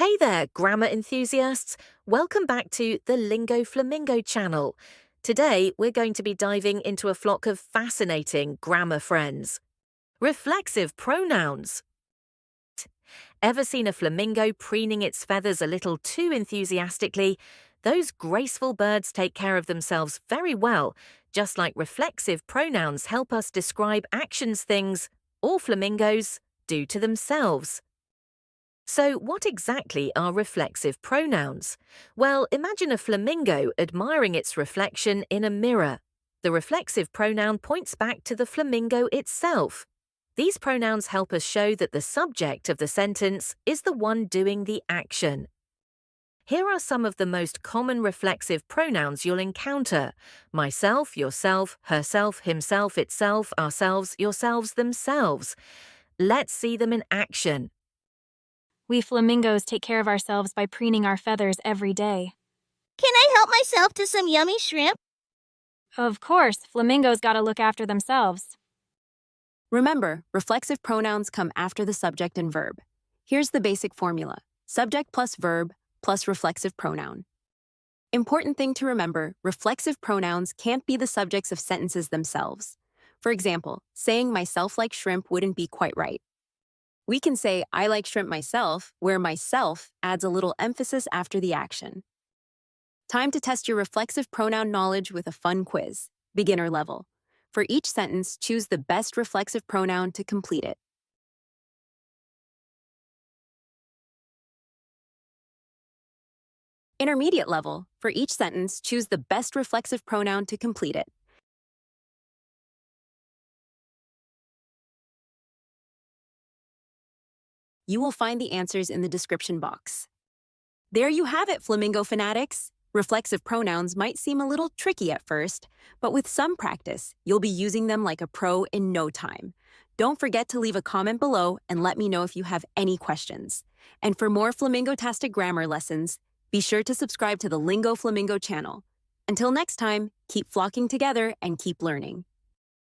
Hey there, grammar enthusiasts! Welcome back to the Lingo Flamingo channel. Today, we're going to be diving into a flock of fascinating grammar friends. Reflexive pronouns. Ever seen a flamingo preening its feathers a little too enthusiastically? Those graceful birds take care of themselves very well, just like reflexive pronouns help us describe actions things, or flamingos, do to themselves. So, what exactly are reflexive pronouns? Well, imagine a flamingo admiring its reflection in a mirror. The reflexive pronoun points back to the flamingo itself. These pronouns help us show that the subject of the sentence is the one doing the action. Here are some of the most common reflexive pronouns you'll encounter: myself, yourself, herself, himself, itself, ourselves, yourselves, themselves. Let's see them in action. We flamingos take care of ourselves by preening our feathers every day. Can I help myself to some yummy shrimp? Of course, flamingos gotta look after themselves. Remember, reflexive pronouns come after the subject and verb. Here's the basic formula: subject plus verb plus reflexive pronoun. Important thing to remember, reflexive pronouns can't be the subjects of sentences themselves. For example, saying myself like shrimp wouldn't be quite right. We can say I like shrimp myself, where myself adds a little emphasis after the action. Time to test your reflexive pronoun knowledge with a fun quiz, beginner level. For each sentence, choose the best reflexive pronoun to complete it. Intermediate level. For each sentence, choose the best reflexive pronoun to complete it. You will find the answers in the description box. There you have it, Flamingo fanatics! Reflexive pronouns might seem a little tricky at first, but with some practice, you'll be using them like a pro in no time. Don't forget to leave a comment below and let me know if you have any questions. And for more flamingo-tastic grammar lessons, be sure to subscribe to the Lingo Flamingo channel. Until next time, keep flocking together and keep learning.